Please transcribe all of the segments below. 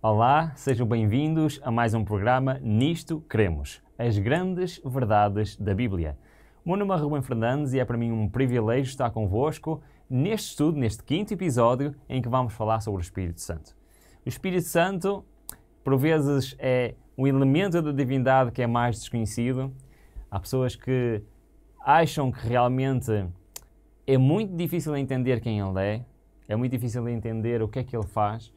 Olá, sejam bem-vindos a mais um programa Nisto Cremos, as grandes verdades da Bíblia. O meu nome é Rubem Fernandes e é para mim um privilégio estar convosco neste estudo, neste quinto episódio, em que vamos falar sobre o Espírito Santo. O Espírito Santo, por vezes, é um elemento da divindade que é mais desconhecido. Há pessoas que acham que realmente é muito difícil entender quem Ele é muito difícil entender o que é que Ele faz.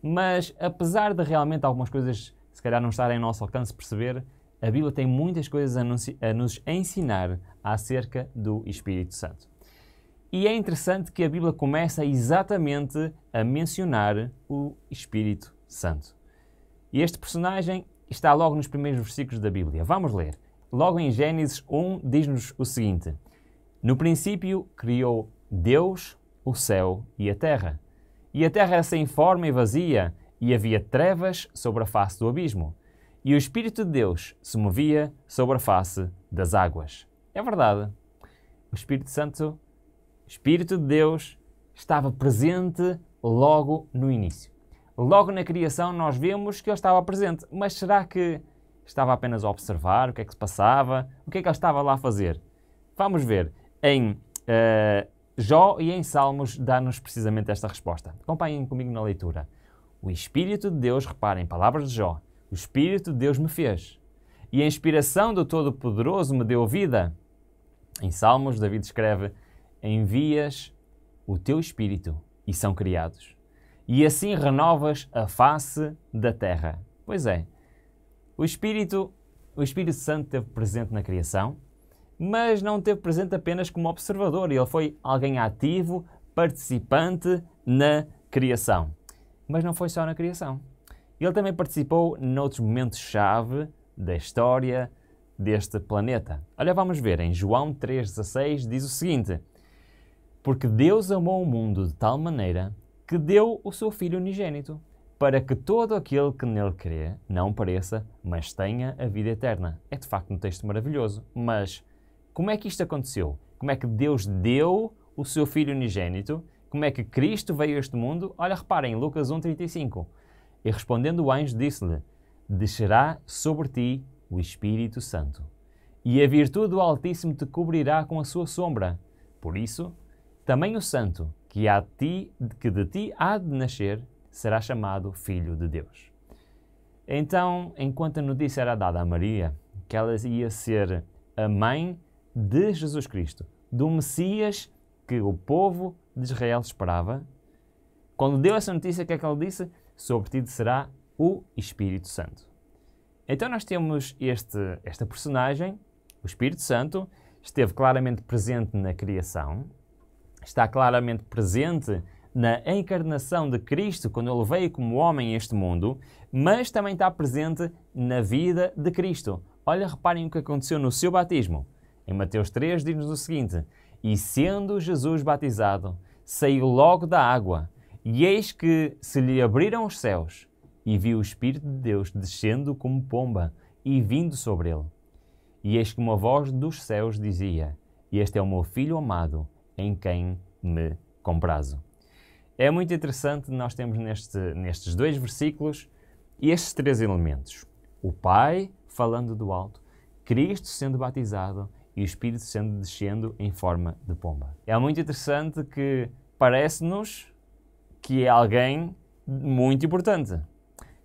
Mas, apesar de realmente algumas coisas, se calhar, não estarem ao nosso alcance perceber, a Bíblia tem muitas coisas a nos ensinar acerca do Espírito Santo. E é interessante que a Bíblia começa exatamente a mencionar o Espírito Santo. E este personagem está logo nos primeiros versículos da Bíblia. Vamos ler. Logo em Gênesis 1 diz-nos o seguinte: No princípio criou Deus o céu e a terra. E a terra era sem forma e vazia, e havia trevas sobre a face do abismo. E o Espírito de Deus se movia sobre a face das águas. É verdade. O Espírito Santo, o Espírito de Deus, estava presente logo no início. Logo na criação nós vemos que Ele estava presente. Mas será que estava apenas a observar o que é que se passava? O que é que Ele estava lá a fazer? Vamos ver. Em Jó e em Salmos dá-nos precisamente esta resposta. Acompanhem comigo na leitura. O Espírito de Deus, reparem, palavras de Jó, o Espírito de Deus me fez, e a inspiração do Todo-Poderoso me deu vida. Em Salmos, David escreve: Envias o teu Espírito e são criados, e assim renovas a face da terra. Pois é, o Espírito Santo esteve presente na criação, mas não esteve presente apenas como observador. Ele foi alguém ativo, participante na criação. Mas não foi só na criação. Ele também participou noutros momentos-chave da história deste planeta. Olha, vamos ver, em João 3,16 diz o seguinte: Porque Deus amou o mundo de tal maneira que deu o seu Filho unigênito, para que todo aquele que nele crê não pereça, mas tenha a vida eterna. É de facto um texto maravilhoso, mas como é que isto aconteceu? Como é que Deus deu o seu Filho unigênito? Como é que Cristo veio a este mundo? Olha, reparem, Lucas 1,35. E respondendo o anjo, disse-lhe: Descerá sobre ti o Espírito Santo, e a virtude do Altíssimo te cobrirá com a sua sombra. Por isso, também o Santo que de ti há de nascer será chamado Filho de Deus. Então, enquanto a notícia era dada a Maria, que ela ia ser a mãe de Jesus Cristo, do Messias que o povo de Israel esperava, quando deu essa notícia, o que é que ele disse? Sobre ti será o Espírito Santo. Então nós temos esta personagem, o Espírito Santo, esteve claramente presente na criação, está claramente presente na encarnação de Cristo, quando Ele veio como homem a este mundo, mas também está presente na vida de Cristo. Olha, reparem o que aconteceu no seu batismo. Em Mateus 3 diz-nos o seguinte: E sendo Jesus batizado, saiu logo da água, e eis que se lhe abriram os céus, e viu o Espírito de Deus descendo como pomba e vindo sobre ele. E eis que uma voz dos céus dizia: Este é o meu Filho amado, em quem me comprazo. É muito interessante, nós temos nestes dois versículos estes três elementos. O Pai falando do alto, Cristo sendo batizado, e o Espírito sendo descendo em forma de pomba. É muito interessante que parece-nos que é alguém muito importante.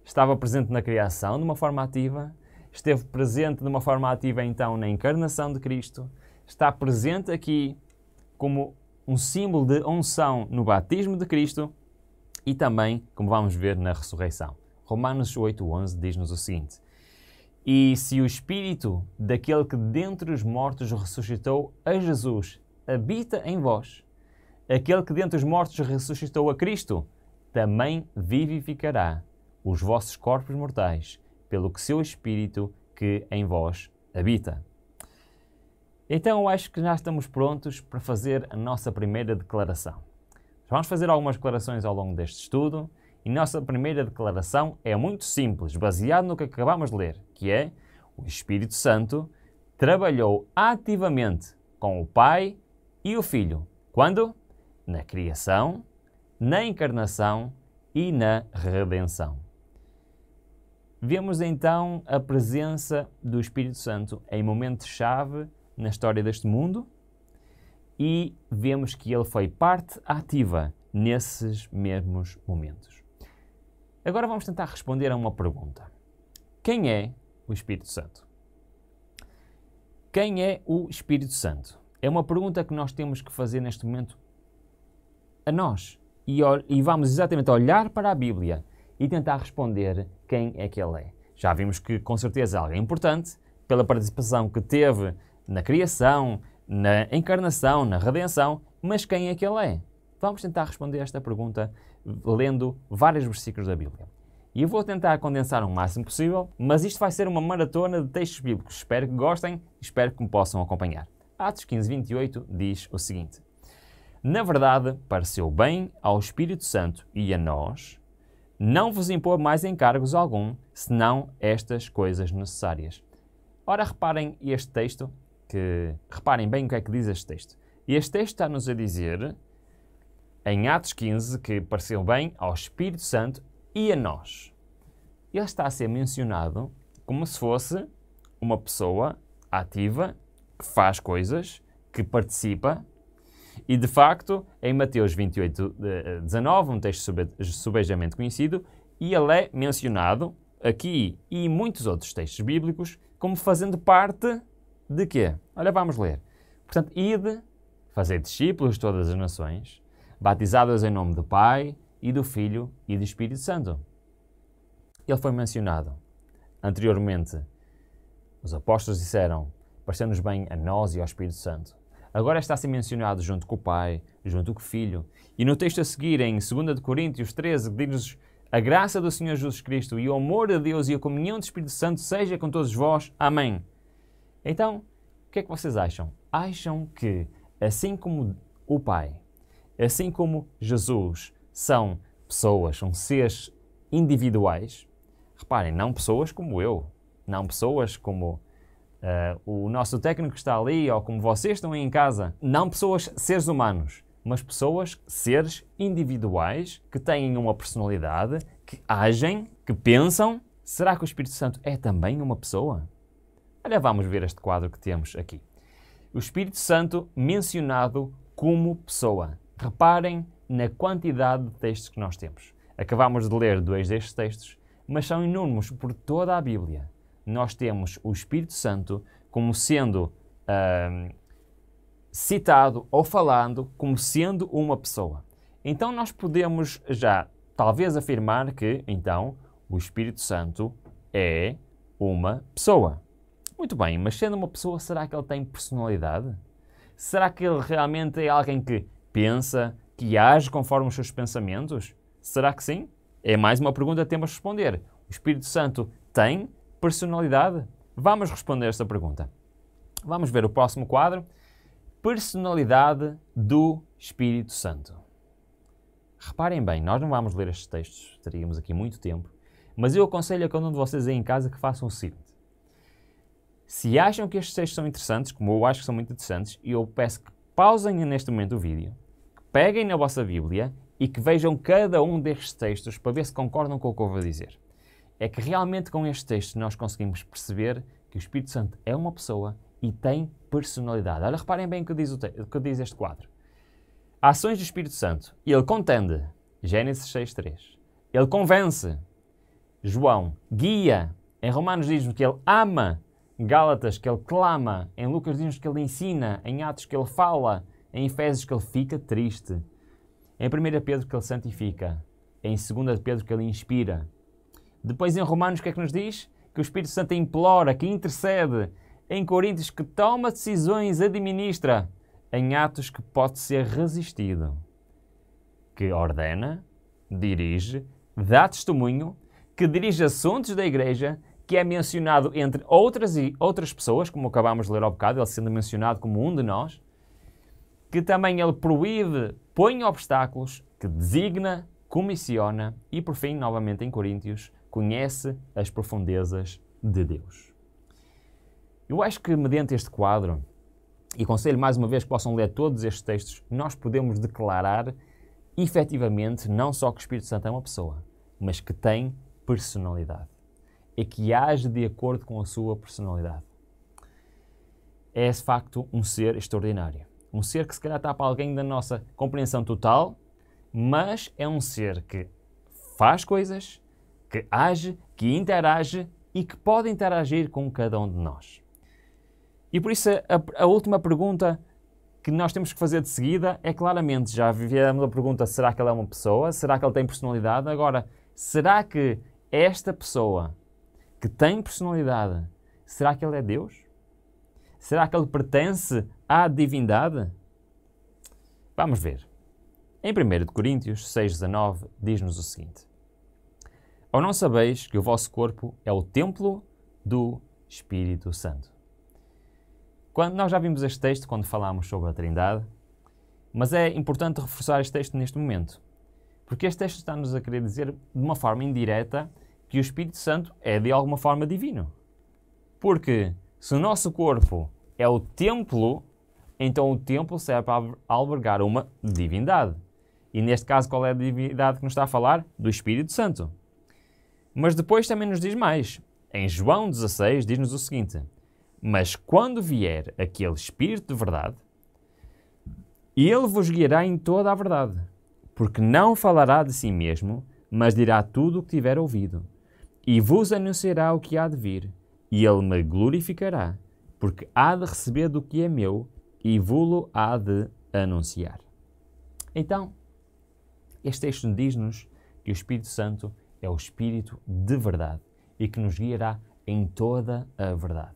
Estava presente na criação de uma forma ativa, esteve presente de uma forma ativa então na encarnação de Cristo, está presente aqui como um símbolo de unção no batismo de Cristo e também, como vamos ver, na ressurreição. Romanos 8,11 diz-nos o seguinte: E se o Espírito daquele que dentre os mortos ressuscitou a Jesus habita em vós, aquele que dentre os mortos ressuscitou a Cristo também vivificará os vossos corpos mortais, pelo que seu Espírito que em vós habita. Então eu acho que já estamos prontos para fazer a nossa primeira declaração. Vamos fazer algumas declarações ao longo deste estudo. E nossa primeira declaração é muito simples, baseado no que acabamos de ler, que é: o Espírito Santo trabalhou ativamente com o Pai e o Filho. Quando? Na criação, na encarnação e na redenção. vemos então a presença do Espírito Santo em momentos-chave na história deste mundo e vemos que ele foi parte ativa nesses mesmos momentos. Agora vamos tentar responder a uma pergunta. Quem é o Espírito Santo? Quem é o Espírito Santo? É uma pergunta que nós temos que fazer neste momento a nós. E vamos exatamente olhar para a Bíblia e tentar responder quem é que ele é. Já vimos que, com certeza, é alguém importante pela participação que teve na criação, na encarnação, na redenção, mas quem é que ele é? Vamos tentar responder esta pergunta lendo vários versículos da Bíblia. E eu vou tentar condensar o máximo possível, mas isto vai ser uma maratona de textos bíblicos. Espero que gostem e espero que me possam acompanhar. Atos 15, 28 diz o seguinte: Na verdade, pareceu bem ao Espírito Santo e a nós não vos impor mais encargos algum, senão estas coisas necessárias. Ora, reparem este texto, reparem bem o que é que diz este texto. Este texto está-nos a dizer, em Atos 15, que pareceu bem ao Espírito Santo e a nós. Ele está a ser mencionado como se fosse uma pessoa ativa, que faz coisas, que participa. E, de facto, em Mateus 28, 19, um texto subejamente conhecido, e ele é mencionado aqui e em muitos outros textos bíblicos como fazendo parte de quê? Olha, vamos ler. Portanto, ide, fazer discípulos de todas as nações, batizados em nome do Pai e do Filho e do Espírito Santo. Ele foi mencionado anteriormente. Os apóstolos disseram, pareceu-nos bem a nós e ao Espírito Santo. Agora está a ser mencionado junto com o Pai, junto com o Filho. E no texto a seguir, em 2 Coríntios 13, diz-nos: a graça do Senhor Jesus Cristo e o amor de Deus e a comunhão do Espírito Santo seja com todos vós. Amém. Então, o que é que vocês acham? Acham que, assim como o Pai, assim como Jesus, são pessoas, são seres individuais? Reparem, não pessoas como eu, não pessoas como o nosso técnico que está ali, ou como vocês estão aí em casa, não pessoas, seres humanos, mas pessoas, seres individuais, que têm uma personalidade, que agem, que pensam. Será que o Espírito Santo é também uma pessoa? Olha, vamos ver este quadro que temos aqui. O Espírito Santo mencionado como pessoa. Reparem na quantidade de textos que nós temos. Acabamos de ler 2 destes textos, mas são inúmeros por toda a Bíblia. Nós temos o Espírito Santo como sendo citado ou falando como sendo uma pessoa. Então nós podemos já talvez afirmar que, então, o Espírito Santo é uma pessoa. Muito bem, mas sendo uma pessoa, será que ele tem personalidade? Será que ele realmente é alguém que pensa, que age conforme os seus pensamentos? Será que sim? É mais uma pergunta que temos de responder. O Espírito Santo tem personalidade? Vamos responder esta pergunta. Vamos ver o próximo quadro. Personalidade do Espírito Santo. Reparem bem, nós não vamos ler estes textos, teríamos aqui muito tempo, mas eu aconselho a cada um de vocês aí em casa que façam o seguinte. Se acham que estes textos são interessantes, como eu acho que são muito interessantes, eu peço que pausem neste momento o vídeo, que peguem na vossa Bíblia e que vejam cada um destes textos para ver se concordam com o que eu vou dizer. É que realmente com estes textos nós conseguimos perceber que o Espírito Santo é uma pessoa e tem personalidade. Olha, reparem bem o que diz este quadro. Ações do Espírito Santo. Ele contende. Gênesis 6.3. Ele convence. João. Guia. Em Romanos diz-nos que ele ama. Gálatas que ele clama. Em Lucas diz-nos que ele ensina. Em Atos que ele fala. Em Efésios que ele fica triste. Em 1 Pedro que ele santifica. Em 2 Pedro que ele inspira. Depois em Romanos o que é que nos diz? Que o Espírito Santo implora, que intercede. Em Coríntios que toma decisões, administra. Em Atos que pode ser resistido. Que ordena, dirige, dá testemunho, que dirige assuntos da igreja, que é mencionado entre outras pessoas, como acabámos de ler há bocado, ele sendo mencionado como um de nós, que também ele proíbe, põe obstáculos, que designa, comissiona e, por fim, novamente em Coríntios, conhece as profundezas de Deus. Eu acho que, mediante este quadro, e aconselho mais uma vez que possam ler todos estes textos, nós podemos declarar, efetivamente, não só que o Espírito Santo é uma pessoa, mas que tem personalidade. e que age de acordo com a sua personalidade. É, de facto, um ser extraordinário. Um ser que se calhar está para alguém da nossa compreensão total, mas é um ser que faz coisas, que age, que interage e que pode interagir com cada um de nós. E por isso a última pergunta que nós temos que fazer de seguida é claramente, já vivemos a pergunta, será que ele é uma pessoa? Será que ele tem personalidade? Agora, será que esta pessoa que tem personalidade, será que ele é Deus? Será que ele pertence à divindade? Vamos ver. Em 1 Coríntios 6,19 diz-nos o seguinte: Ou não sabeis que o vosso corpo é o templo do Espírito Santo? Nós já vimos este texto quando falámos sobre a Trindade, mas é importante reforçar este texto neste momento, porque este texto está-nos a querer dizer de uma forma indireta que o Espírito Santo é de alguma forma divino. Porque se o nosso corpo é o templo, então o templo serve para albergar uma divindade. E neste caso, qual é a divindade que nos está a falar? Do Espírito Santo. Mas depois também nos diz mais. Em João 16 diz-nos o seguinte: Mas quando vier aquele Espírito de verdade, ele vos guiará em toda a verdade, porque não falará de si mesmo, mas dirá tudo o que tiver ouvido, e vos anunciará o que há de vir, e ele me glorificará, porque há de receber do que é meu, e vô-lo há de anunciar. Então, este texto diz-nos que o Espírito Santo é o Espírito de verdade e que nos guiará em toda a verdade.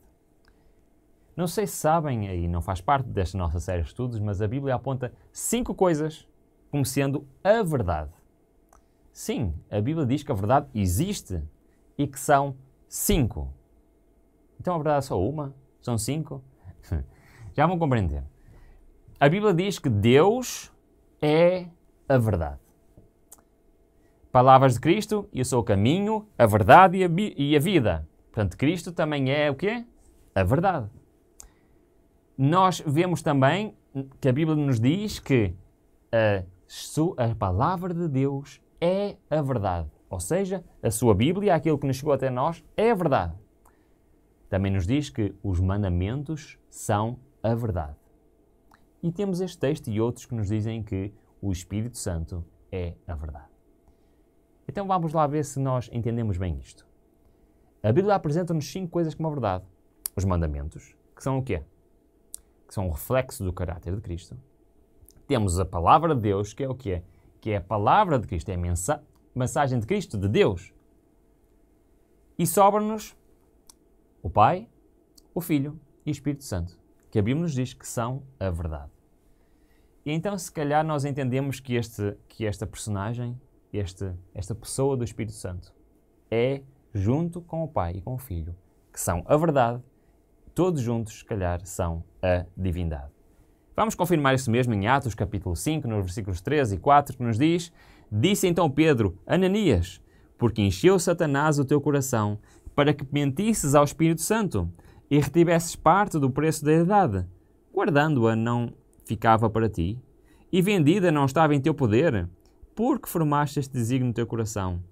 Não sei se sabem, e não faz parte desta nossa série de estudos, mas a Bíblia aponta 5 coisas como sendo a verdade. Sim, a Bíblia diz que a verdade existe e que são 5. Então a verdade é só uma? São 5? Já vão compreender. A Bíblia diz que Deus é a verdade. Palavras de Cristo: eu sou o caminho, a verdade e a vida. Portanto, Cristo também é o quê? A verdade. Nós vemos também que a Bíblia nos diz que a palavra de Deus é a verdade. Ou seja, a sua Bíblia, aquilo que nos chegou até nós, é a verdade. Também nos diz que os mandamentos são a verdade. E temos este texto e outros que nos dizem que o Espírito Santo é a verdade. Então vamos lá ver se nós entendemos bem isto. A Bíblia apresenta-nos 5 coisas como a verdade. Os mandamentos, que são o quê? Que são um reflexo do caráter de Cristo. Temos a palavra de Deus, que é o quê? Que é a palavra de Cristo, é a mensagem de Cristo, de Deus. E sobra-nos o Pai, o Filho e o Espírito Santo, que a Bíblia nos diz que são a verdade. E então, se calhar, nós entendemos que esta personagem, esta pessoa do Espírito Santo, é, junto com o Pai e com o Filho, que são a verdade, todos juntos, se calhar, são a divindade. Vamos confirmar isso mesmo em Atos, capítulo 5, nos versículos 3 e 4, que nos diz: Disse então Pedro: Ananias, porque encheu Satanás o teu coração, para que mentisses ao Espírito Santo e retivesses parte do preço da herdade, guardando-a não ficava para ti, e vendida não estava em teu poder, porque formaste este desígnio no teu coração.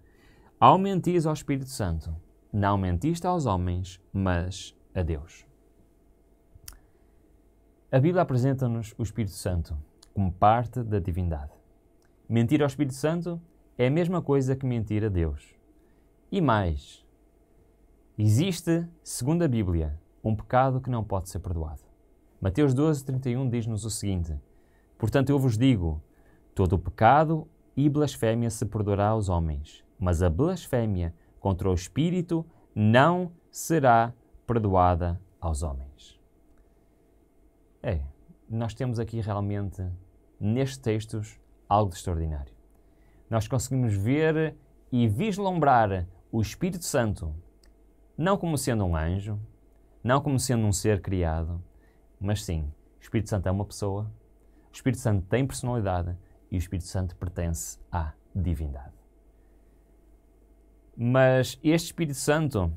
Ao mentires ao Espírito Santo, não mentiste aos homens, mas a Deus. A Bíblia apresenta-nos o Espírito Santo como parte da divindade. Mentir ao Espírito Santo é a mesma coisa que mentir a Deus. E mais, existe, segundo a Bíblia, um pecado que não pode ser perdoado. Mateus 12:31 diz-nos o seguinte: Portanto eu vos digo, todo o pecado e blasfémia se perdoará aos homens, mas a blasfémia contra o Espírito não será perdoada aos homens. Nós temos aqui realmente, nestes textos, algo de extraordinário. Nós conseguimos ver e vislumbrar o Espírito Santo, não como sendo um anjo, não como sendo um ser criado, mas sim, o Espírito Santo é uma pessoa, o Espírito Santo tem personalidade e o Espírito Santo pertence à divindade. Mas este Espírito Santo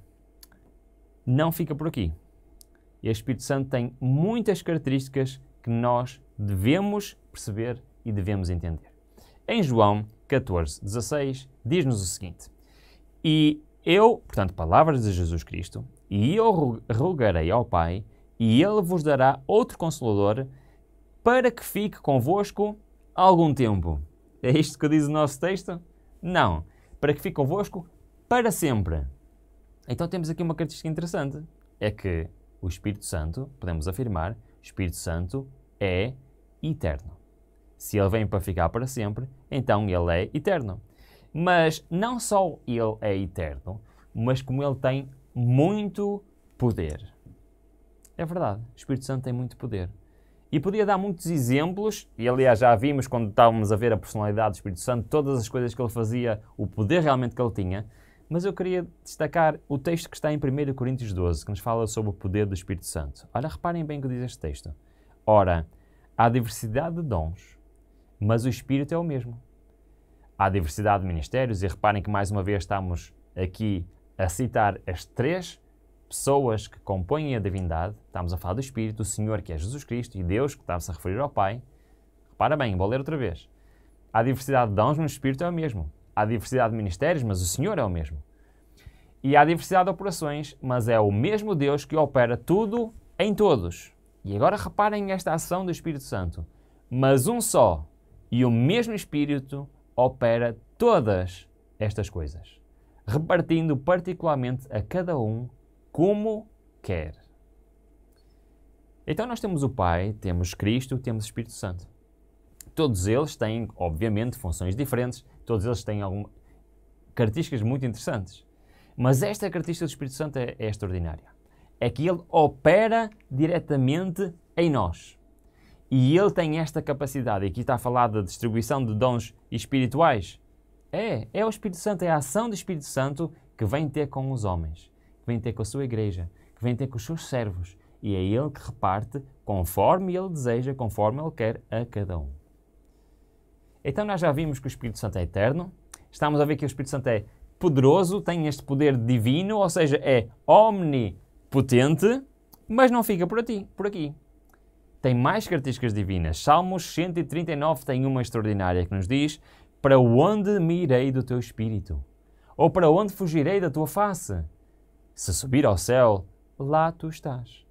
não fica por aqui. Este Espírito Santo tem muitas características que nós devemos perceber e devemos entender. Em João 14:16 diz-nos o seguinte: E portanto, palavras de Jesus Cristo, e eu rogarei ao Pai, e Ele vos dará outro Consolador, para que fique convosco algum tempo. É isto que diz o nosso texto? Não. Para que fique convosco para sempre. Então temos aqui uma característica interessante. É que o Espírito Santo, podemos afirmar, o Espírito Santo é eterno. Se Ele vem para ficar para sempre, então Ele é eterno. Mas não só Ele é eterno, mas como Ele tem muito poder. É verdade, o Espírito Santo tem muito poder. E podia dar muitos exemplos, e aliás já vimos quando estávamos a ver a personalidade do Espírito Santo, todas as coisas que ele fazia, o poder realmente que ele tinha, mas eu queria destacar o texto que está em 1 Coríntios 12, que nos fala sobre o poder do Espírito Santo. Olha, reparem bem o que diz este texto. Ora, há diversidade de dons, mas o Espírito é o mesmo. Há diversidade de ministérios, e reparem que mais uma vez estamos aqui a citar as três pessoas que compõem a divindade. Estamos a falar do Espírito, o Senhor, que é Jesus Cristo, e Deus, que está-se a referir ao Pai. Repara bem, vou ler outra vez. Há diversidade de dons, mas o Espírito é o mesmo. Há diversidade de ministérios, mas o Senhor é o mesmo. E há diversidade de operações, mas é o mesmo Deus que opera tudo em todos. E agora reparem esta ação do Espírito Santo. Mas um só e o mesmo Espírito opera todas estas coisas, repartindo particularmente a cada um como quer. Então nós temos o Pai, temos Cristo, temos o Espírito Santo. Todos eles têm, obviamente, funções diferentes, todos eles têm características muito interessantes. Mas esta característica do Espírito Santo é extraordinária. É que ele opera diretamente em nós. E ele tem esta capacidade, e aqui está a falar da distribuição de dons espirituais. É o Espírito Santo, é a ação do Espírito Santo que vem ter com os homens, que vem ter com a sua igreja, que vem ter com os seus servos. E é ele que reparte conforme ele deseja, conforme ele quer a cada um. Então nós já vimos que o Espírito Santo é eterno, estamos a ver que o Espírito Santo é poderoso, tem este poder divino, ou seja, é omnipotente, mas não fica por aqui. Tem mais características divinas. Salmos 139 tem uma extraordinária que nos diz: para onde me irei do teu Espírito? Ou para onde fugirei da tua face? Se subir ao céu, lá tu estás.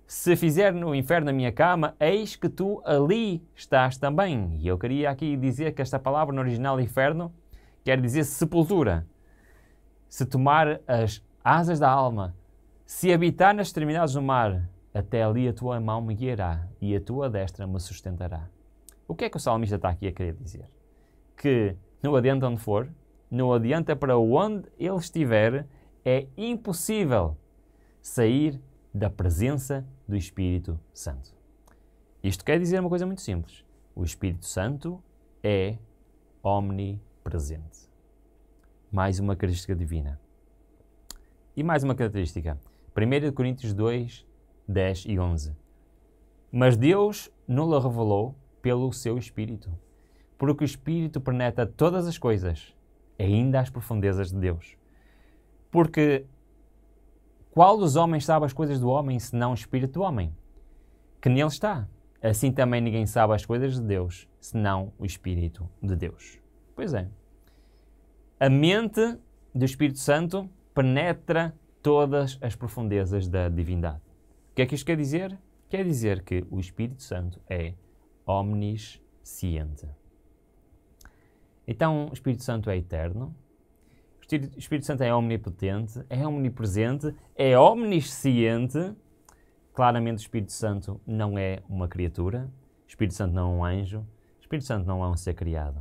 Se fizer no inferno a minha cama, eis que tu ali estás também. E eu queria aqui dizer que esta palavra no original inferno quer dizer sepultura. Se tomar as asas da alma, se habitar nas extremidades do mar, até ali a tua mão me guiará e a tua destra me sustentará. O que é que o salmista está aqui a querer dizer? Que não adianta onde for, não adianta para onde ele estiver, é impossível sair da presença do Espírito Santo. Isto quer dizer uma coisa muito simples. O Espírito Santo é omnipresente. Mais uma característica divina. E mais uma característica. 1 Coríntios 2, 10 e 11. Mas Deus nos revelou pelo seu Espírito, porque o Espírito penetra todas as coisas, ainda às profundezas de Deus. Porque qual dos homens sabe as coisas do homem, senão o Espírito do homem, que nele está? Assim também ninguém sabe as coisas de Deus, senão o Espírito de Deus. Pois é. A mente do Espírito Santo penetra todas as profundezas da divindade. O que é que isto quer dizer? Quer dizer que o Espírito Santo é omnisciente. Então, o Espírito Santo é eterno, o Espírito Santo é omnipotente, é omnipresente, é omnisciente. Claramente o Espírito Santo não é uma criatura, o Espírito Santo não é um anjo, o Espírito Santo não é um ser criado.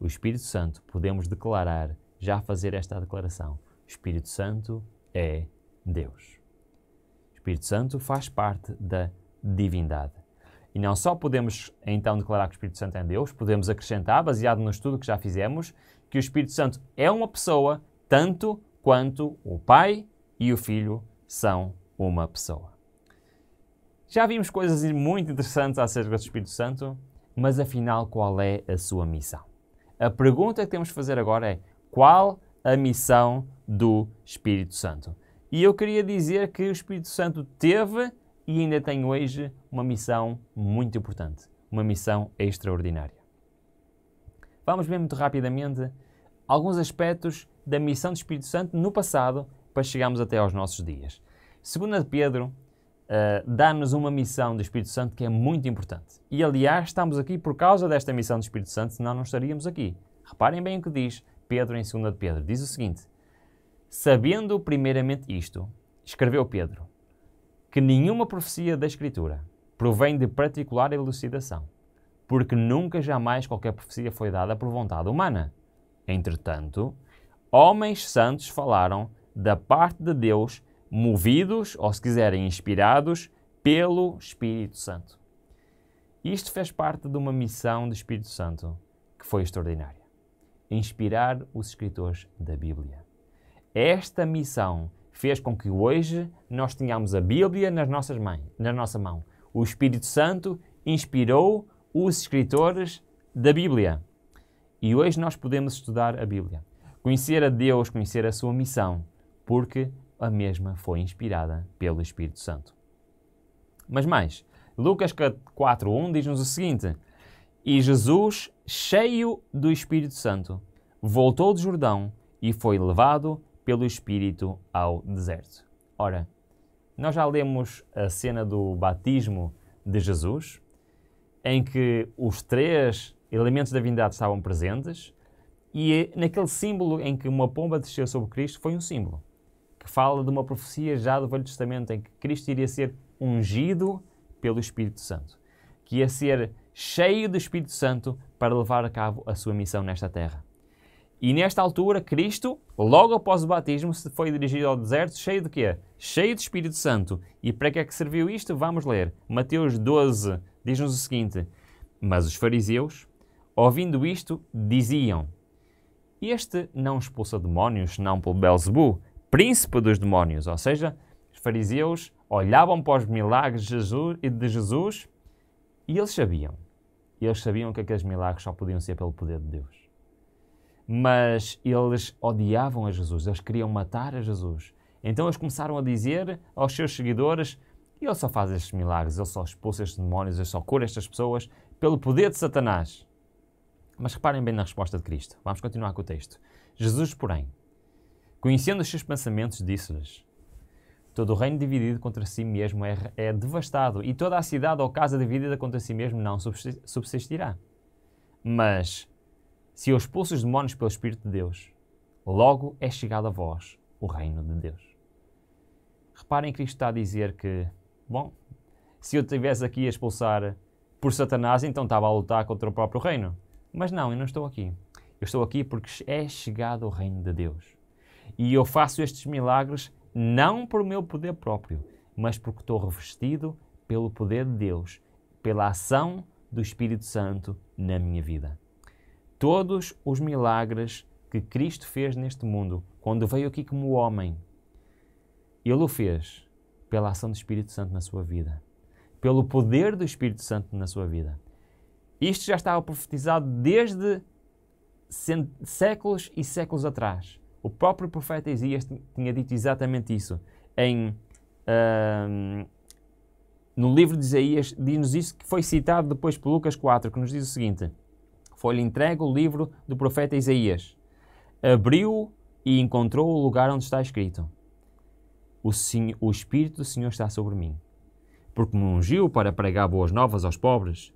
O Espírito Santo, podemos declarar, já fazer esta declaração, o Espírito Santo é Deus. O Espírito Santo faz parte da divindade. E não só podemos então declarar que o Espírito Santo é Deus, podemos acrescentar, baseado no estudo que já fizemos, que o Espírito Santo é uma pessoa, tanto quanto o Pai e o Filho são uma pessoa. Já vimos coisas muito interessantes acerca do Espírito Santo, mas afinal qual é a sua missão? A pergunta que temos de fazer agora é: qual a missão do Espírito Santo? E eu queria dizer que o Espírito Santo teve e ainda tem hoje uma missão muito importante, uma missão extraordinária. Vamos ver muito rapidamente alguns aspectos da missão do Espírito Santo no passado para chegarmos até aos nossos dias. 2 de Pedro dá-nos uma missão do Espírito Santo que é muito importante. E, aliás, estamos aqui por causa desta missão do Espírito Santo, senão não estaríamos aqui. Reparem bem o que diz Pedro em 2 de Pedro. Diz o seguinte: sabendo primeiramente isto, escreveu Pedro, que nenhuma profecia da Escritura provém de particular elucidação, porque nunca jamais qualquer profecia foi dada por vontade humana. Entretanto, homens santos falaram da parte de Deus, movidos, ou se quiserem, inspirados pelo Espírito Santo. Isto fez parte de uma missão do Espírito Santo que foi extraordinária. Inspirar os escritores da Bíblia. Esta missão fez com que hoje nós tenhamos a Bíblia na nossa mão. O Espírito Santo inspirou os escritores da Bíblia. E hoje nós podemos estudar a Bíblia. Conhecer a Deus, conhecer a sua missão, porque a mesma foi inspirada pelo Espírito Santo. Mas mais, Lucas 4:1 diz-nos o seguinte: e Jesus, cheio do Espírito Santo, voltou do Jordão e foi levado pelo Espírito ao deserto. Ora, nós já lemos a cena do batismo de Jesus, em que os 3 elementos da divindade estavam presentes, e naquele símbolo em que uma pomba desceu sobre Cristo foi um símbolo que fala de uma profecia já do Velho Testamento, em que Cristo iria ser ungido pelo Espírito Santo, que ia ser cheio do Espírito Santo para levar a cabo a sua missão nesta terra. E nesta altura, Cristo, logo após o batismo, se foi dirigido ao deserto, cheio de quê? Cheio do Espírito Santo. E para que é que serviu isto? Vamos ler. Mateus 12 diz-nos o seguinte: mas os fariseus, ouvindo isto, diziam: este não expulsa demónios, senão pelo Belzebu, príncipe dos demónios. Ou seja, os fariseus olhavam para os milagres de Jesus e eles sabiam. Eles sabiam que aqueles milagres só podiam ser pelo poder de Deus. Mas eles odiavam a Jesus, eles queriam matar a Jesus. Então eles começaram a dizer aos seus seguidores: ele só faz estes milagres, ele só expulsa estes demónios, ele só cura estas pessoas pelo poder de Satanás. Mas reparem bem na resposta de Cristo. Vamos continuar com o texto. Jesus, porém, conhecendo os seus pensamentos, disse-lhes: todo o reino dividido contra si mesmo é devastado, e toda a cidade ou casa dividida contra si mesmo não subsistirá. Mas se eu expulso os demónios pelo Espírito de Deus, logo é chegado a vós o reino de Deus. Reparem que Cristo está a dizer que, bom, se eu estivesse aqui a expulsar por Satanás, então estava a lutar contra o próprio reino. Mas não, eu não estou aqui. Eu estou aqui porque é chegado o reino de Deus. E eu faço estes milagres não por meu poder próprio, mas porque estou revestido pelo poder de Deus, pela ação do Espírito Santo na minha vida. Todos os milagres que Cristo fez neste mundo, quando veio aqui como homem, Ele o fez pela ação do Espírito Santo na sua vida, pelo poder do Espírito Santo na sua vida. Isto já estava profetizado desde séculos e séculos atrás. O próprio profeta Isaías tinha dito exatamente isso. No livro de Isaías, diz-nos isso, que foi citado depois por Lucas 4, que nos diz o seguinte: foi-lhe entregue o livro do profeta Isaías. Abriu e encontrou o lugar onde está escrito: o Espírito do Senhor está sobre mim, porque me ungiu para pregar boas novas aos pobres,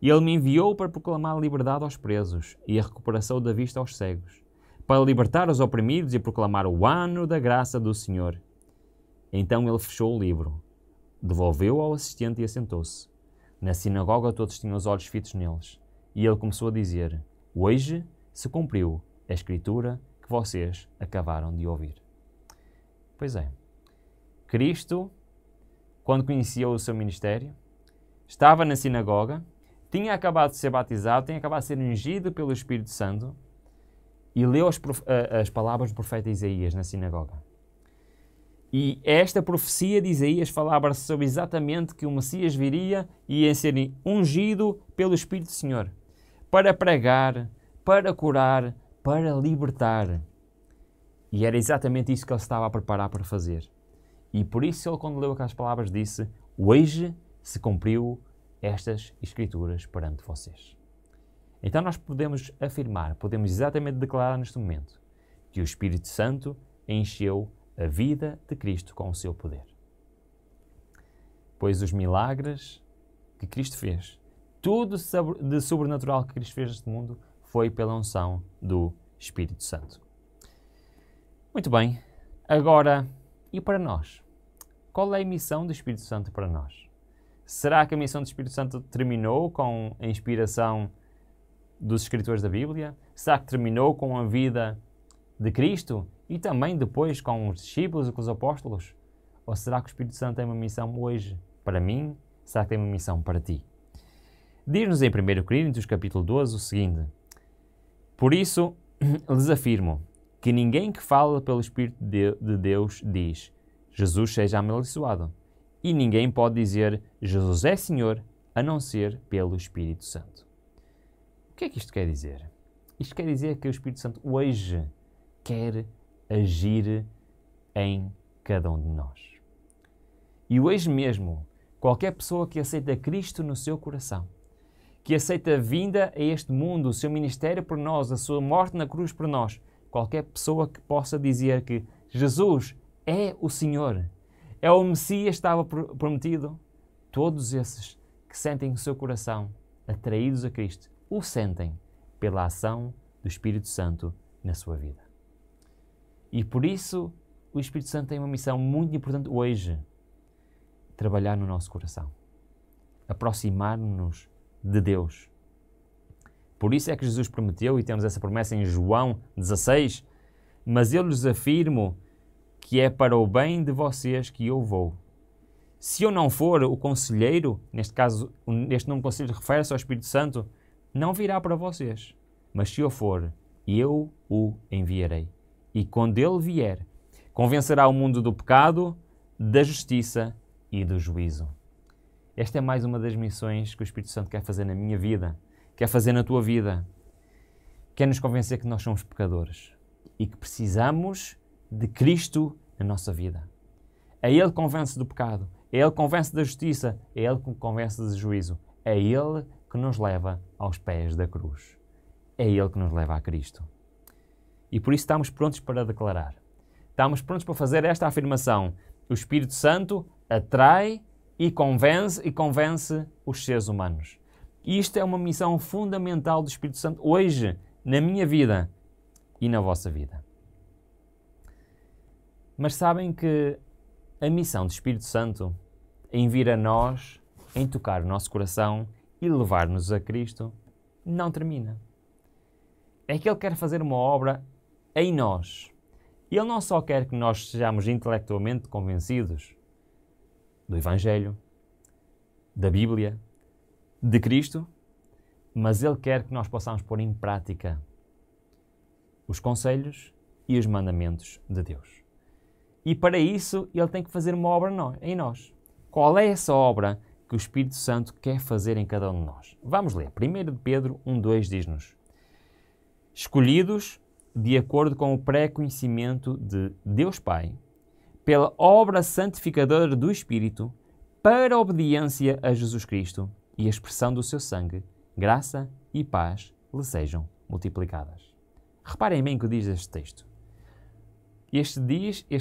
e Ele me enviou para proclamar a liberdade aos presos e a recuperação da vista aos cegos, para libertar os oprimidos e proclamar o ano da graça do Senhor. Então Ele fechou o livro, devolveu-o ao assistente e assentou-se. Na sinagoga todos tinham os olhos fitos neles. E ele começou a dizer: hoje se cumpriu a Escritura que vocês acabaram de ouvir. Pois é, Cristo, quando conhecia o seu ministério, estava na sinagoga, tinha acabado de ser batizado, tinha acabado de ser ungido pelo Espírito Santo e leu as palavras do profeta Isaías na sinagoga. E esta profecia de Isaías falava sobre exatamente que o Messias viria e ia ser ungido pelo Espírito do Senhor para pregar, para curar, para libertar. E era exatamente isso que ele estava a preparar para fazer. E por isso ele, quando leu aquelas palavras, disse: hoje se cumpriu estas Escrituras perante vocês. Então nós podemos afirmar, podemos exatamente declarar neste momento que o Espírito Santo encheu a vida de Cristo com o seu poder. Pois os milagres que Cristo fez, tudo de sobrenatural que Cristo fez neste mundo, foi pela unção do Espírito Santo. Muito bem, agora, e para nós? Qual é a missão do Espírito Santo para nós? Será que a missão do Espírito Santo terminou com a inspiração dos escritores da Bíblia? Será que terminou com a vida de Cristo e também depois com os discípulos e com os apóstolos? Ou será que o Espírito Santo tem uma missão hoje para mim? Será que tem uma missão para ti? Diz-nos em 1 Coríntios capítulo 12 o seguinte: por isso lhes afirmo que ninguém que fala pelo Espírito de Deus diz Jesus seja amaldiçoado, e ninguém pode dizer Jesus é Senhor a não ser pelo Espírito Santo. O que é que isto quer dizer? Isto quer dizer que o Espírito Santo hoje quer agir em cada um de nós. E hoje mesmo, qualquer pessoa que aceita Cristo no seu coração, que aceita a vinda a este mundo, o seu ministério por nós, a sua morte na cruz por nós, qualquer pessoa que possa dizer que Jesus é o Senhor, é o Messias que estava prometido, todos esses que sentem o seu coração atraídos a Cristo, o sentem pela ação do Espírito Santo na sua vida. E por isso o Espírito Santo tem uma missão muito importante hoje: trabalhar no nosso coração, aproximar-nos de Deus. Por isso é que Jesus prometeu, e temos essa promessa em João 16, mas eu lhes afirmo que é para o bem de vocês que eu vou. Se eu não for o conselheiro, neste caso, este nome conselheiro refere-se ao Espírito Santo, não virá para vocês. Mas se eu for, eu o enviarei. E quando ele vier, convencerá o mundo do pecado, da justiça e do juízo. Esta é mais uma das missões que o Espírito Santo quer fazer na minha vida, quer fazer na tua vida. Quer nos convencer que nós somos pecadores e que precisamos de Cristo na nossa vida. É Ele que convence do pecado, é Ele que convence da justiça, é Ele que convence do juízo. É Ele que nos leva aos pés da cruz. É Ele que nos leva a Cristo. E por isso estamos prontos para declarar. Estamos prontos para fazer esta afirmação. O Espírito Santo atrai e convence os seres humanos. E isto é uma missão fundamental do Espírito Santo hoje, na minha vida e na vossa vida. Mas sabem que a missão do Espírito Santo em vir a nós, em tocar o nosso coração e levar-nos a Cristo, não termina. É que Ele quer fazer uma obra em nós. Ele não só quer que nós sejamos intelectualmente convencidos do Evangelho, da Bíblia, de Cristo, mas Ele quer que nós possamos pôr em prática os conselhos e os mandamentos de Deus. E para isso Ele tem que fazer uma obra em nós. Qual é essa obra que o Espírito Santo quer fazer em cada um de nós? Vamos ler. 1 Pedro 1:2 diz-nos: escolhidos de acordo com o pré-conhecimento de Deus Pai, pela obra santificadora do Espírito, para a obediência a Jesus Cristo e a expressão do seu sangue, graça e paz lhe sejam multiplicadas. Reparem bem o que diz este texto. Este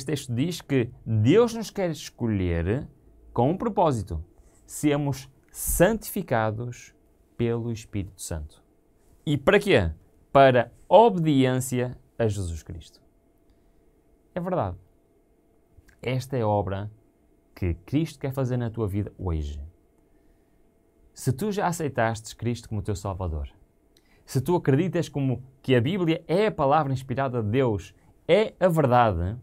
texto diz que Deus nos quer escolher com um propósito: sermos santificados pelo Espírito Santo. E para quê? Para obediência a Jesus Cristo. É verdade. Esta é a obra que Cristo quer fazer na tua vida hoje. Se tu já aceitaste Cristo como teu Salvador, se tu acreditas que a Bíblia é a palavra inspirada de Deus, é a verdade,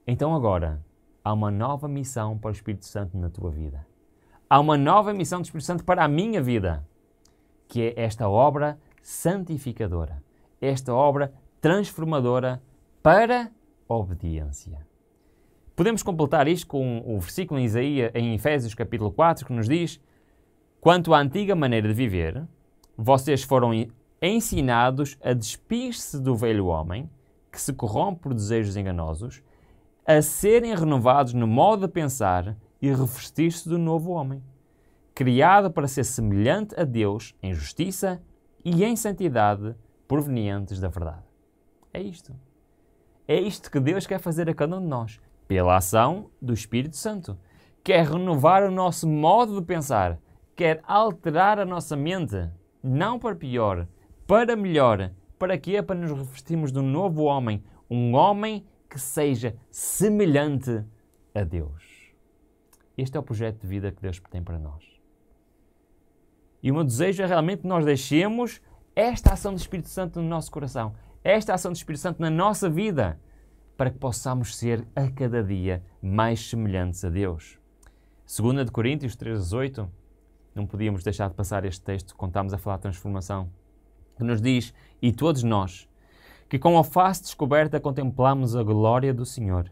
então agora há uma nova missão para o Espírito Santo na tua vida. Há uma nova missão do Espírito Santo para a minha vida, que é esta obra santificadora, esta obra transformadora para obediência. Podemos completar isto com o versículo em Efésios capítulo 4, que nos diz: quanto à antiga maneira de viver, vocês foram ensinados a despir-se do velho homem, que se corrompe por desejos enganosos, a serem renovados no modo de pensar e revestir-se do novo homem, criado para ser semelhante a Deus em justiça e em santidade provenientes da verdade. É isto. É isto que Deus quer fazer a cada um de nós, pela ação do Espírito Santo. Quer renovar o nosso modo de pensar, quer alterar a nossa mente, não para pior, para melhor. Para quê? Para nos revestirmos de um novo homem, um homem que seja semelhante a Deus. Este é o projeto de vida que Deus tem para nós. E o meu desejo é realmente que nós deixemos esta ação do Espírito Santo no nosso coração, esta ação do Espírito Santo na nossa vida, para que possamos ser a cada dia mais semelhantes a Deus. 2 Coríntios 3:18, não podíamos deixar de passar este texto quando estamos a falar de transformação, que nos diz: e todos nós, que com a face descoberta contemplamos a glória do Senhor,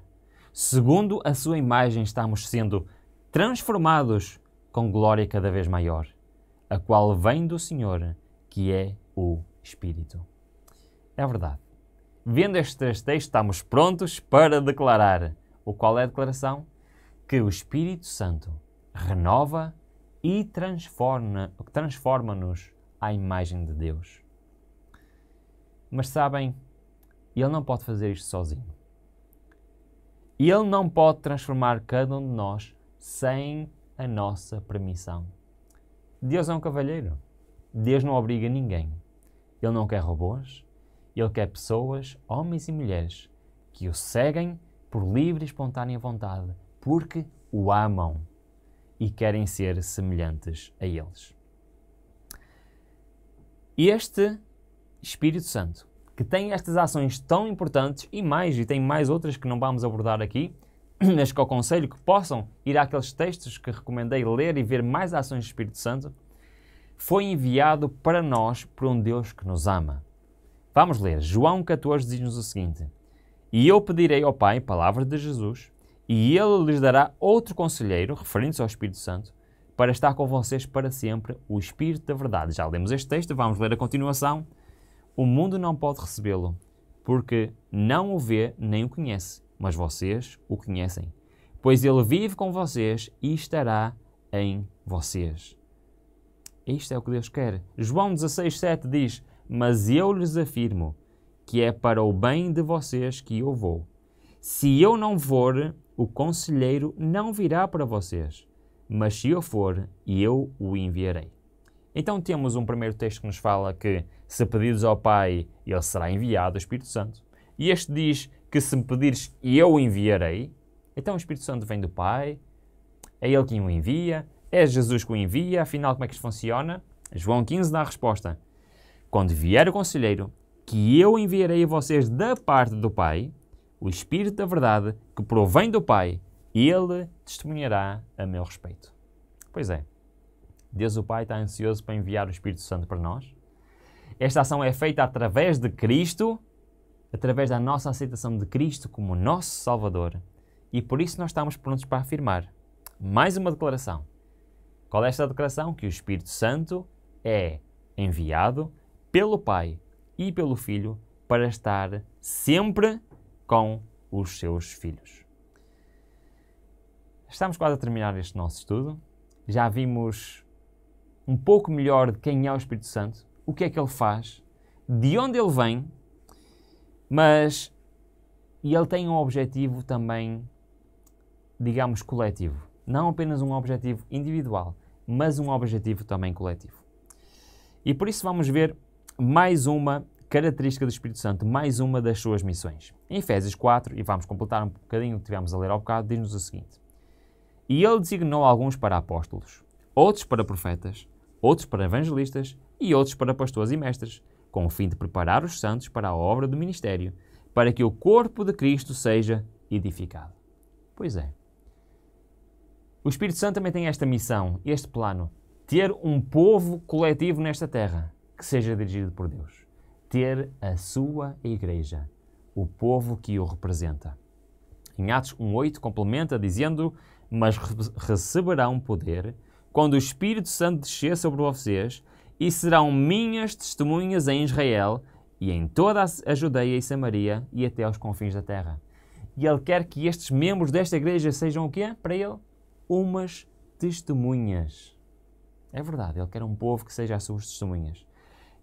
segundo a sua imagem estamos sendo transformados com glória cada vez maior, a qual vem do Senhor, que é o Espírito. É verdade. Vendo estes três textos, estamos prontos para declarar. O qual é a declaração? Que o Espírito Santo renova e transforma-nos à imagem de Deus. Mas sabem, Ele não pode fazer isto sozinho. Ele não pode transformar cada um de nós sem a nossa permissão. Deus é um cavalheiro. Deus não obriga ninguém. Ele não quer robôs. Ele quer pessoas, homens e mulheres, que o seguem por livre e espontânea vontade, porque o amam e querem ser semelhantes a eles. Este Espírito Santo, que tem estas ações tão importantes e tem mais outras que não vamos abordar aqui, mas que eu aconselho que possam ir àqueles textos que recomendei ler e ver mais ações do Espírito Santo, foi enviado para nós por um Deus que nos ama. Vamos ler. João 14 diz-nos o seguinte: e eu pedirei ao Pai, palavra de Jesus, e Ele lhes dará outro conselheiro, referindo-se ao Espírito Santo, para estar com vocês para sempre, o Espírito da verdade. Já lemos este texto, vamos ler a continuação. O mundo não pode recebê-lo, porque não o vê nem o conhece, mas vocês o conhecem, pois Ele vive com vocês e estará em vocês. Isto é o que Deus quer. João 16,7 diz: mas eu lhes afirmo que é para o bem de vocês que eu vou. Se eu não for, o conselheiro não virá para vocês, mas se eu for, eu o enviarei. Então temos um primeiro texto que nos fala que se pedires ao Pai, Ele será enviado, o Espírito Santo. E este diz que se me pedires, eu o enviarei. Então o Espírito Santo vem do Pai, é Ele quem o envia, é Jesus que o envia. Afinal, como é que isto funciona? João 15 dá a resposta. Quando vier o conselheiro, que eu enviarei a vocês da parte do Pai, o Espírito da verdade, que provém do Pai, Ele testemunhará a meu respeito. Pois é, Deus o Pai está ansioso para enviar o Espírito Santo para nós. Esta ação é feita através de Cristo, através da nossa aceitação de Cristo como nosso Salvador. E por isso nós estamos prontos para afirmar mais uma declaração. Qual é esta declaração? Que o Espírito Santo é enviado pelo Pai e pelo Filho para estar sempre com os seus filhos. Estamos quase a terminar este nosso estudo. Já vimos um pouco melhor de quem é o Espírito Santo, o que é que ele faz, de onde ele vem, mas ele tem um objetivo também, digamos, coletivo. Não apenas um objetivo individual, mas um objetivo também coletivo. E por isso vamos ver mais uma característica do Espírito Santo, mais uma das suas missões. Em Efésios 4, e vamos completar um bocadinho o que tivemos a ler ao bocado, diz-nos o seguinte: e ele designou alguns para apóstolos, outros para profetas, outros para evangelistas e outros para pastores e mestres, com o fim de preparar os santos para a obra do ministério, para que o corpo de Cristo seja edificado. Pois é. O Espírito Santo também tem esta missão, este plano, ter um povo coletivo nesta terra, que seja dirigido por Deus. Ter a sua igreja, o povo que o representa. Em Atos 1:8 complementa dizendo: mas receberão poder quando o Espírito Santo descer sobre vocês e serão minhas testemunhas em Israel e em toda a Judeia e Samaria e até aos confins da terra. E Ele quer que estes membros desta igreja sejam o quê? Para Ele, umas testemunhas. É verdade, Ele quer um povo que seja as suas testemunhas.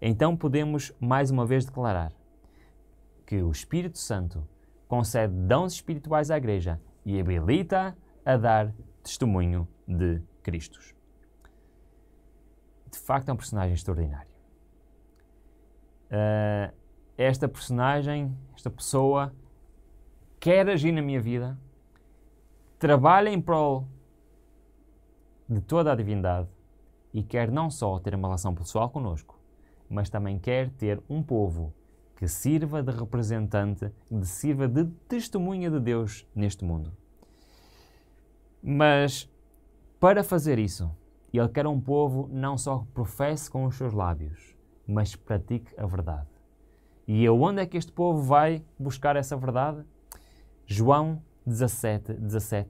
Então podemos mais uma vez declarar que o Espírito Santo concede dons espirituais à Igreja e habilita a dar testemunho de Cristo. De facto, é um personagem extraordinário. Esta personagem, esta pessoa, quer agir na minha vida, trabalha em prol de toda a divindade e quer não só ter uma relação pessoal connosco, mas também quer ter um povo que sirva de representante, que sirva de testemunha de Deus neste mundo. Mas, para fazer isso, Ele quer um povo não só que professe com os seus lábios, mas pratique a verdade. E aonde é que este povo vai buscar essa verdade? João 17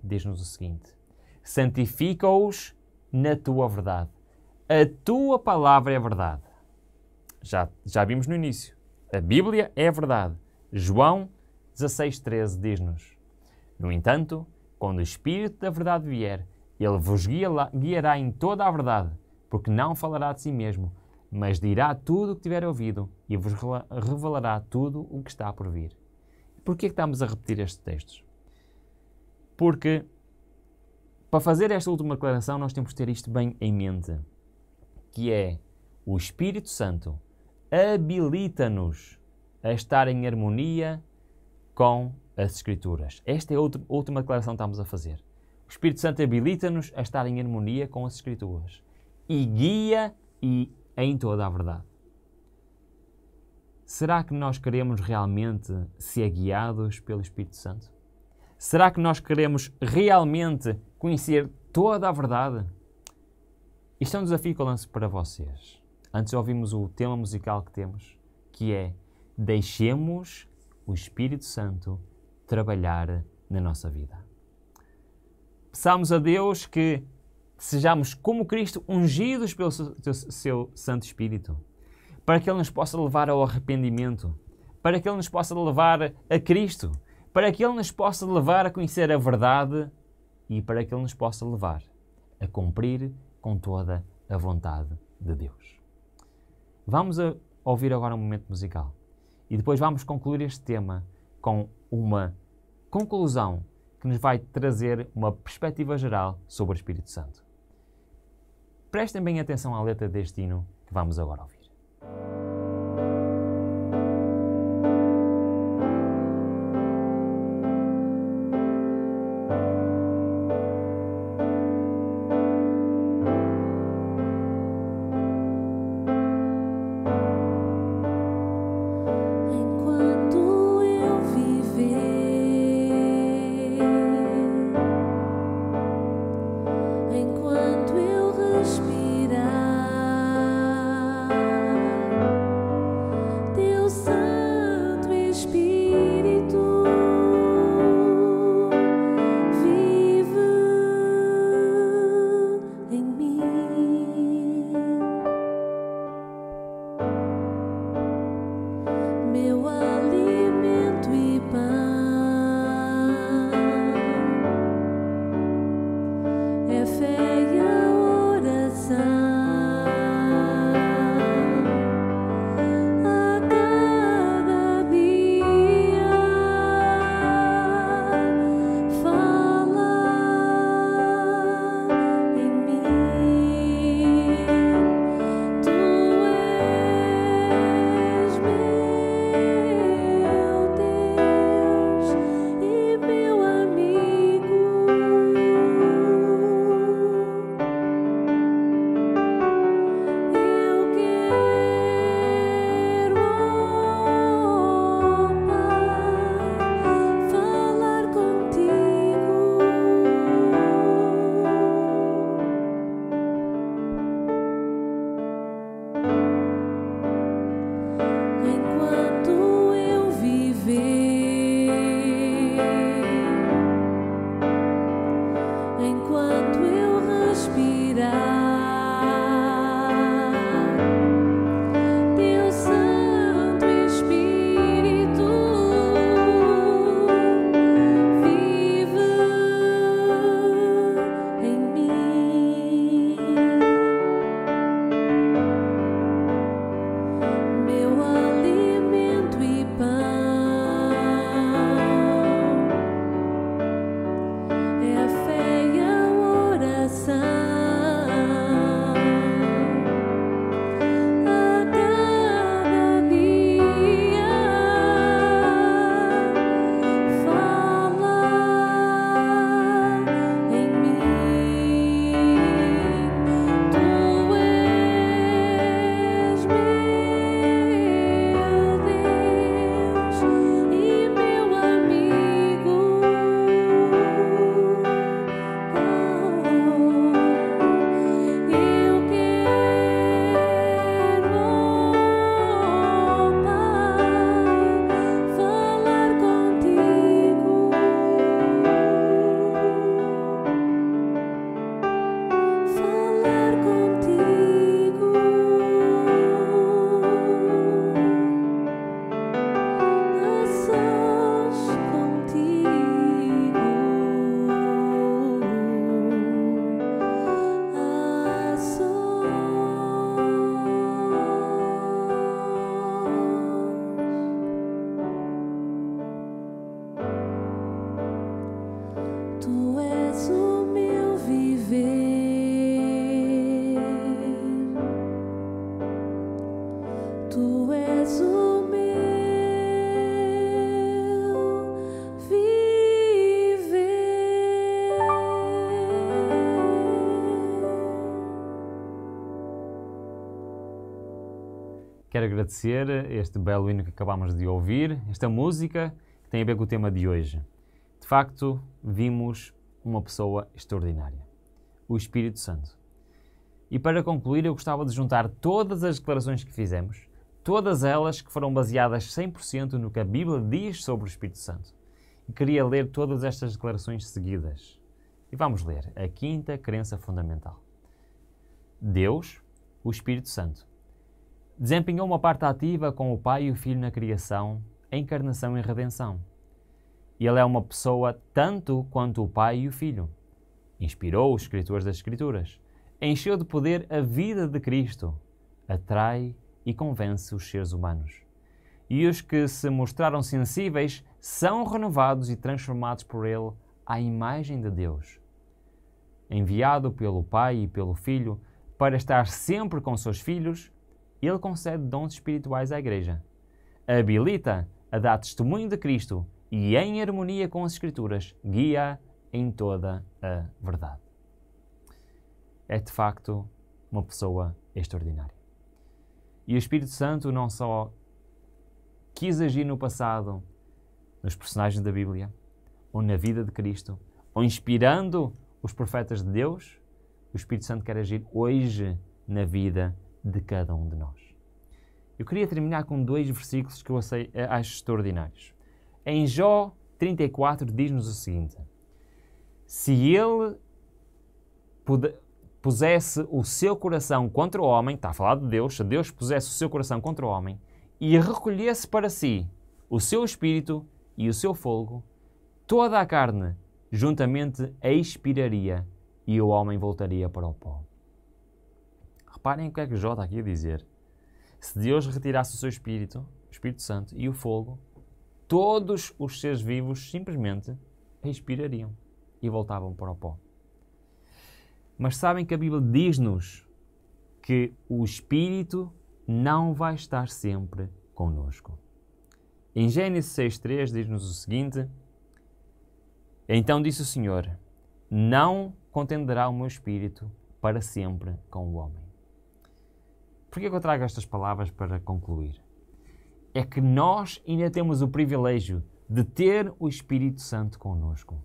diz-nos o seguinte: santifica-os na tua verdade. A tua palavra é a verdade. Já vimos no início. A Bíblia é a verdade. João 16:13 diz-nos: no entanto, quando o Espírito da verdade vier, Ele vos guiará em toda a verdade, porque não falará de si mesmo, mas dirá tudo o que tiver ouvido e vos revelará tudo o que está por vir. Porquê que estamos a repetir estes textos? Porque, para fazer esta última declaração, nós temos que ter isto bem em mente, que é o Espírito Santo habilita-nos a estar em harmonia com as Escrituras. Esta é a última declaração que estamos a fazer. O Espírito Santo habilita-nos a estar em harmonia com as Escrituras e guia em toda a verdade. Será que nós queremos realmente ser guiados pelo Espírito Santo? Será que nós queremos realmente conhecer toda a verdade? Isto é um desafio que eu lanço para vocês. Antes ouvimos o tema musical que temos, que é: deixemos o Espírito Santo trabalhar na nossa vida. Peçamos a Deus que sejamos como Cristo, ungidos pelo seu Santo Espírito, para que Ele nos possa levar ao arrependimento, para que Ele nos possa levar a Cristo, para que Ele nos possa levar a conhecer a verdade e para que Ele nos possa levar a cumprir com toda a vontade de Deus. Vamos ouvir agora um momento musical e depois vamos concluir este tema com uma conclusão que nos vai trazer uma perspectiva geral sobre o Espírito Santo. Prestem bem atenção à letra deste hino que vamos agora ouvir. Enquanto eu respirar Tu és o meu viver. Quero agradecer este belo hino que acabamos de ouvir, esta música que tem a ver com o tema de hoje. De facto, vimos uma pessoa extraordinária, o Espírito Santo. E para concluir, eu gostava de juntar todas as declarações que fizemos, todas elas que foram baseadas 100% no que a Bíblia diz sobre o Espírito Santo. E queria ler todas estas declarações seguidas. E vamos ler a quinta crença fundamental. Deus, o Espírito Santo, desempenhou uma parte ativa com o Pai e o Filho na criação, encarnação e redenção. Ele é uma pessoa tanto quanto o Pai e o Filho. Inspirou os escritores das Escrituras. Encheu de poder a vida de Cristo. Atrai e convence os seres humanos. E os que se mostraram sensíveis são renovados e transformados por Ele à imagem de Deus. Enviado pelo Pai e pelo Filho para estar sempre com seus filhos, Ele concede dons espirituais à Igreja. Habilita a dar testemunho de Cristo e, em harmonia com as Escrituras, guia em toda a verdade. É de facto uma pessoa extraordinária. E o Espírito Santo não só quis agir no passado, nos personagens da Bíblia, ou na vida de Cristo, ou inspirando os profetas de Deus, o Espírito Santo quer agir hoje na vida de cada um de nós. Eu queria terminar com 2 versículos que eu acho extraordinários. Em Jó 34 diz-nos o seguinte: se ele pusesse o seu coração contra o homem, está a falar de Deus, se Deus pusesse o seu coração contra o homem e recolhesse para si o seu espírito e o seu fogo, toda a carne juntamente expiraria e o homem voltaria para o pó. Reparem o que é que Jó está aqui a dizer. Se Deus retirasse o seu espírito, o Espírito Santo e o fogo, todos os seres vivos simplesmente expirariam e voltavam para o pó. Mas sabem que a Bíblia diz-nos que o Espírito não vai estar sempre conosco. Em Gênesis 6.3 diz-nos o seguinte: então disse o Senhor, não contenderá o meu Espírito para sempre com o homem. Por que eu trago estas palavras para concluir? É que nós ainda temos o privilégio de ter o Espírito Santo connosco.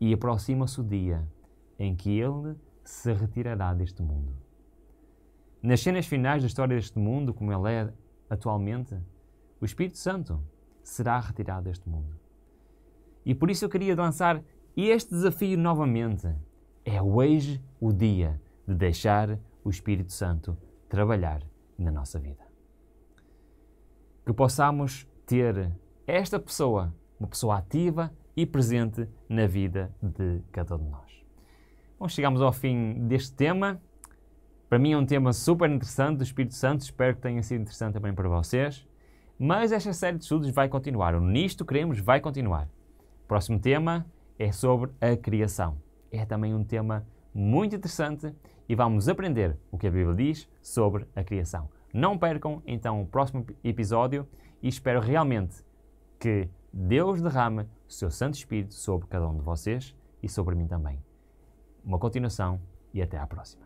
E aproxima-se o dia em que Ele se retirará deste mundo. Nas cenas finais da história deste mundo, como ele é atualmente, o Espírito Santo será retirado deste mundo. E por isso eu queria lançar este desafio novamente. É hoje o dia de deixar o Espírito Santo trabalhar na nossa vida. Que possamos ter esta pessoa, uma pessoa ativa e presente na vida de cada um de nós. Bom, chegamos ao fim deste tema. Para mim é um tema super interessante do Espírito Santo. Espero que tenha sido interessante também para vocês. Mas esta série de estudos vai continuar. O Nisto Cremos vai continuar. O próximo tema é sobre a criação. É também um tema muito interessante e vamos aprender o que a Bíblia diz sobre a criação. Não percam então o próximo episódio e espero realmente que Deus derrame o seu Santo Espírito sobre cada um de vocês e sobre mim também. Uma continuação e até à próxima.